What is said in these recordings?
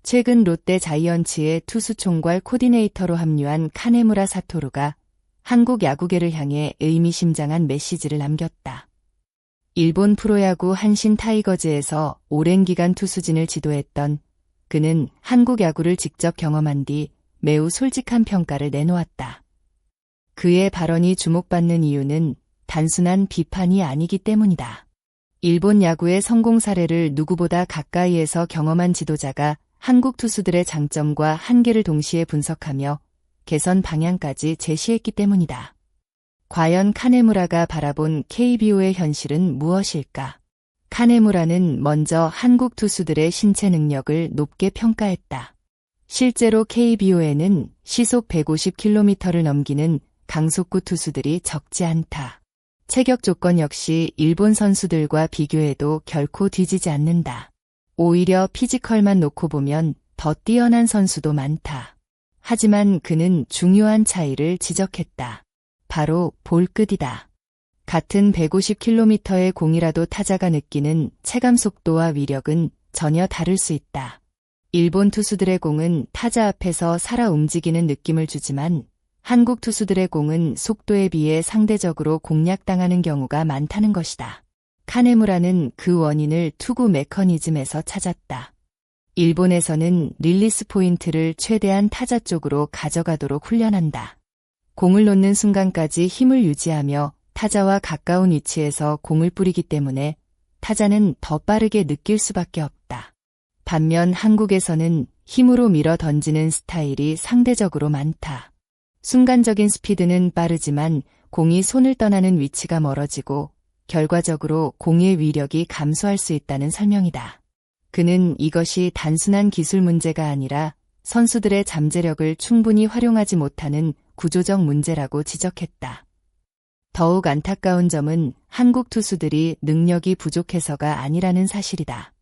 최근 롯데 자이언츠의 투수 총괄 코디네이터로 합류한 카네무라 사토루가 한국 야구계를 향해 의미심장한 메시지를 남겼다. 일본 프로야구 한신 타이거즈에서 오랜 기간 투수진을 지도했던 그는 한국 야구를 직접 경험한 뒤 매우 솔직한 평가를 내놓았다. 그의 발언이 주목받는 이유는 단순한 비판이 아니기 때문이다. 일본 야구의 성공 사례를 누구보다 가까이에서 경험한 지도자가 한국 투수들의 장점과 한계를 동시에 분석하며 개선 방향까지 제시했기 때문이다. 과연 카네무라가 바라본 KBO의 현실은 무엇일까? 카네무라는 먼저 한국 투수들의 신체 능력을 높게 평가했다. 실제로 KBO에는 시속 150km를 넘기는 강속구 투수들이 적지 않다. 체격 조건 역시 일본 선수들과 비교해도 결코 뒤지지 않는다. 오히려 피지컬만 놓고 보면 더 뛰어난 선수도 많다. 하지만 그는 중요한 차이를 지적했다. 바로 볼끝이다. 같은 150km의 공이라도 타자가 느끼는 체감 속도와 위력은 전혀 다를 수 있다. 일본 투수들의 공은 타자 앞에서 살아 움직이는 느낌을 주지만 한국 투수들의 공은 속도에 비해 상대적으로 공략당하는 경우가 많다는 것이다. 카네무라는 그 원인을 투구 메커니즘에서 찾았다. 일본에서는 릴리스 포인트를 최대한 타자 쪽으로 가져가도록 훈련한다. 공을 놓는 순간까지 힘을 유지하며 타자와 가까운 위치에서 공을 뿌리기 때문에 타자는 더 빠르게 느낄 수밖에 없다. 반면 한국에서는 힘으로 밀어 던지는 스타일이 상대적으로 많다. 순간적인 스피드는 빠르지만 공이 손을 떠나는 위치가 멀어지고 결과적으로 공의 위력이 감소할 수 있다는 설명이다. 그는 이것이 단순한 기술 문제가 아니라 선수들의 잠재력을 충분히 활용하지 못하는 구조적 문제라고 지적했다. 더욱 안타까운 점은 한국 투수들이 능력이 부족해서가 아니라는 사실이다.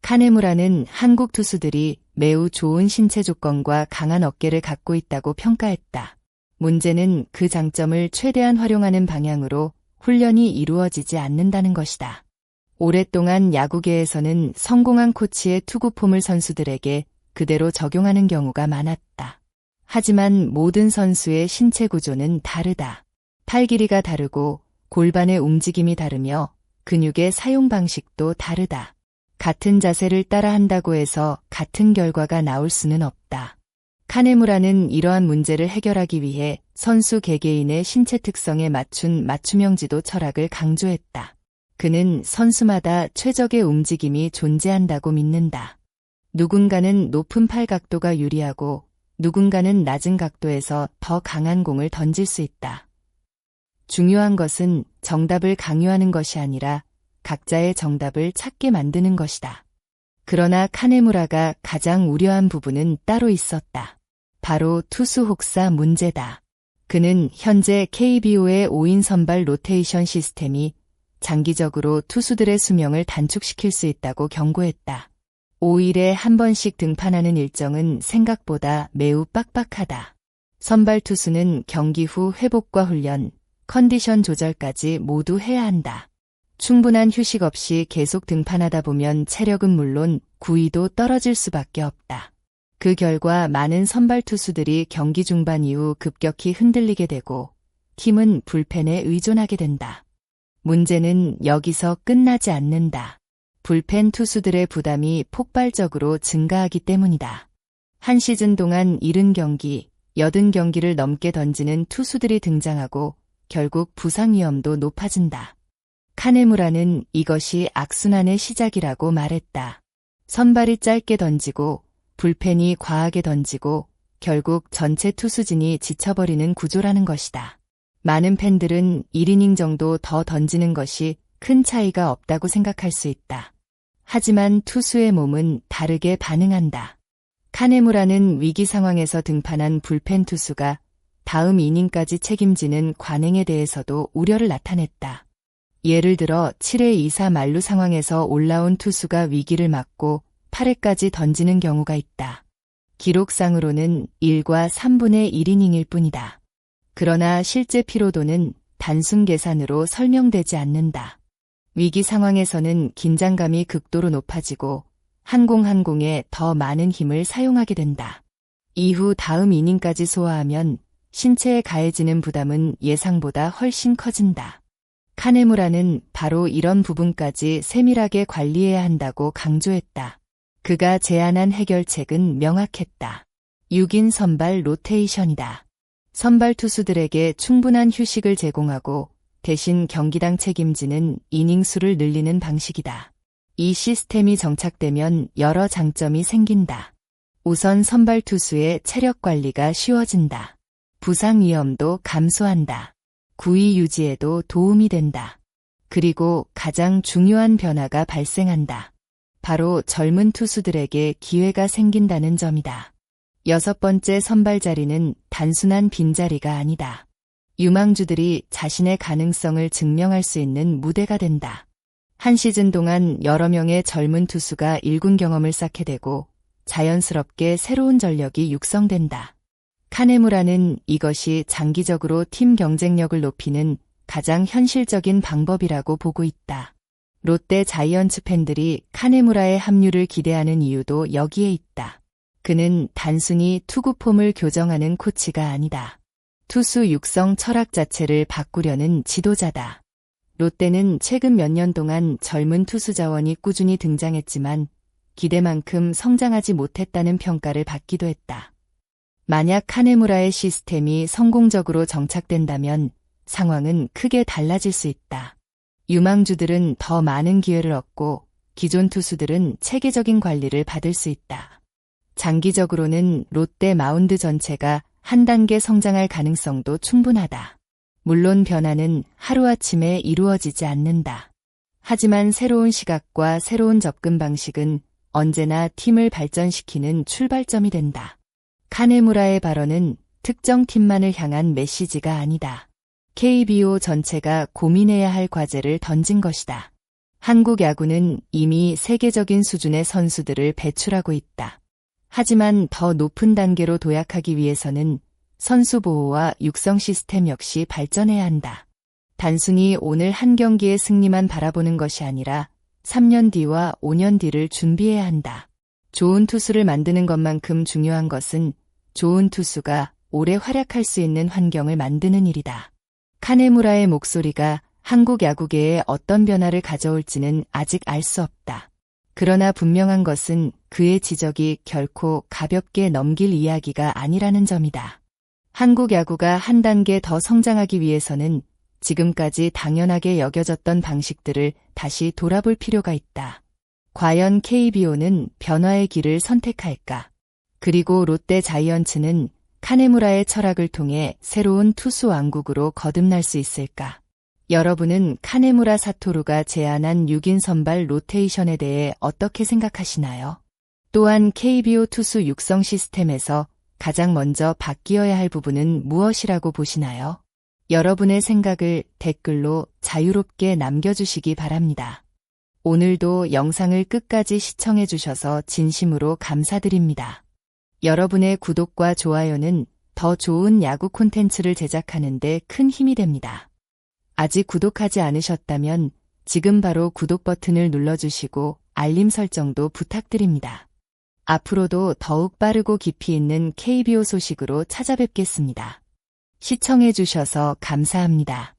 카네무라는 한국 투수들이 매우 좋은 신체 조건과 강한 어깨를 갖고 있다고 평가했다. 문제는 그 장점을 최대한 활용하는 방향으로 훈련이 이루어지지 않는다는 것이다. 오랫동안 야구계에서는 성공한 코치의 투구폼을 선수들에게 그대로 적용하는 경우가 많았다. 하지만 모든 선수의 신체 구조는 다르다. 팔 길이가 다르고 골반의 움직임이 다르며 근육의 사용 방식도 다르다. 같은 자세를 따라 한다고 해서 같은 결과가 나올 수는 없다. 카네무라는 이러한 문제를 해결하기 위해 선수 개개인의 신체 특성에 맞춘 맞춤형 지도 철학을 강조했다. 그는 선수마다 최적의 움직임이 존재한다고 믿는다. 누군가는 높은 팔 각도가 유리하고 누군가는 낮은 각도에서 더 강한 공을 던질 수 있다. 중요한 것은 정답을 강요하는 것이 아니라 각자의 정답을 찾게 만드는 것이다. 그러나 카네무라가 가장 우려한 부분은 따로 있었다. 바로 투수 혹사 문제다. 그는 현재 KBO의 5인 선발 로테이션 시스템이 장기적으로 투수들의 수명을 단축시킬 수 있다고 경고했다. 5일에 한 번씩 등판하는 일정은 생각보다 매우 빡빡하다. 선발 투수는 경기 후 회복과 훈련, 컨디션 조절까지 모두 해야 한다. 충분한 휴식 없이 계속 등판하다 보면 체력은 물론 구위도 떨어질 수밖에 없다. 그 결과 많은 선발 투수들이 경기 중반 이후 급격히 흔들리게 되고 팀은 불펜에 의존하게 된다. 문제는 여기서 끝나지 않는다. 불펜 투수들의 부담이 폭발적으로 증가하기 때문이다. 한 시즌 동안 70경기, 80경기를 넘게 던지는 투수들이 등장하고 결국 부상 위험도 높아진다. 카네무라는 이것이 악순환의 시작이라고 말했다. 선발이 짧게 던지고 불펜이 과하게 던지고 결국 전체 투수진이 지쳐버리는 구조라는 것이다. 많은 팬들은 1이닝 정도 더 던지는 것이 큰 차이가 없다고 생각할 수 있다. 하지만 투수의 몸은 다르게 반응한다. 카네무라는 위기 상황에서 등판한 불펜 투수가 다음 이닝까지 책임지는 관행에 대해서도 우려를 나타냈다. 예를 들어 7회 2사 만루 상황에서 올라온 투수가 위기를 맞고 8회까지 던지는 경우가 있다. 기록상으로는 1과 3분의 1이닝일 뿐이다. 그러나 실제 피로도는 단순 계산으로 설명되지 않는다. 위기 상황에서는 긴장감이 극도로 높아지고 항공에 더 많은 힘을 사용하게 된다. 이후 다음 이닝까지 소화하면 신체에 가해지는 부담은 예상보다 훨씬 커진다. 카네무라는 바로 이런 부분까지 세밀하게 관리해야 한다고 강조했다. 그가 제안한 해결책은 명확했다. 6인 선발 로테이션이다. 선발 투수들에게 충분한 휴식을 제공하고 대신 경기당 책임지는 이닝 수를 늘리는 방식이다. 이 시스템이 정착되면 여러 장점이 생긴다. 우선 선발 투수의 체력 관리가 쉬워진다. 부상 위험도 감소한다. 구위 유지에도 도움이 된다. 그리고 가장 중요한 변화가 발생한다. 바로 젊은 투수들에게 기회가 생긴다는 점이다. 6번째 선발 자리는 단순한 빈자리가 아니다. 유망주들이 자신의 가능성을 증명할 수 있는 무대가 된다. 한 시즌 동안 여러 명의 젊은 투수가 1군 경험을 쌓게 되고 자연스럽게 새로운 전력이 육성된다. 카네무라는 이것이 장기적으로 팀 경쟁력을 높이는 가장 현실적인 방법이라고 보고 있다. 롯데 자이언츠 팬들이 카네무라의 합류를 기대하는 이유도 여기에 있다. 그는 단순히 투구 폼을 교정하는 코치가 아니다. 투수 육성 철학 자체를 바꾸려는 지도자다. 롯데는 최근 몇 년 동안 젊은 투수 자원이 꾸준히 등장했지만 기대만큼 성장하지 못했다는 평가를 받기도 했다. 만약 카네무라의 시스템이 성공적으로 정착된다면 상황은 크게 달라질 수 있다. 유망주들은 더 많은 기회를 얻고 기존 투수들은 체계적인 관리를 받을 수 있다. 장기적으로는 롯데 마운드 전체가 한 단계 성장할 가능성도 충분하다. 물론 변화는 하루아침에 이루어지지 않는다. 하지만 새로운 시각과 새로운 접근 방식은 언제나 팀을 발전시키는 출발점이 된다. 카네무라의 발언은 특정 팀만을 향한 메시지가 아니다. KBO 전체가 고민해야 할 과제를 던진 것이다. 한국 야구는 이미 세계적인 수준의 선수들을 배출하고 있다. 하지만 더 높은 단계로 도약하기 위해서는 선수 보호와 육성 시스템 역시 발전해야 한다. 단순히 오늘 한 경기의 승리만 바라보는 것이 아니라 3년 뒤와 5년 뒤를 준비해야 한다. 좋은 투수를 만드는 것만큼 중요한 것은 좋은 투수가 오래 활약할 수 있는 환경을 만드는 일이다. 카네무라의 목소리가 한국 야구계에 어떤 변화를 가져올지는 아직 알 수 없다. 그러나 분명한 것은 그의 지적이 결코 가볍게 넘길 이야기가 아니라는 점이다. 한국 야구가 한 단계 더 성장하기 위해서는 지금까지 당연하게 여겨졌던 방식들을 다시 돌아볼 필요가 있다. 과연 KBO는 변화의 길을 선택할까? 그리고 롯데 자이언츠는 카네무라의 철학을 통해 새로운 투수 왕국으로 거듭날 수 있을까? 여러분은 카네무라 사토루가 제안한 6인 선발 로테이션에 대해 어떻게 생각하시나요? 또한 KBO 투수 육성 시스템에서 가장 먼저 바뀌어야 할 부분은 무엇이라고 보시나요? 여러분의 생각을 댓글로 자유롭게 남겨주시기 바랍니다. 오늘도 영상을 끝까지 시청해주셔서 진심으로 감사드립니다. 여러분의 구독과 좋아요는 더 좋은 야구 콘텐츠를 제작하는 데 큰 힘이 됩니다. 아직 구독하지 않으셨다면 지금 바로 구독 버튼을 눌러주시고 알림 설정도 부탁드립니다. 앞으로도 더욱 빠르고 깊이 있는 KBO 소식으로 찾아뵙겠습니다. 시청해주셔서 감사합니다.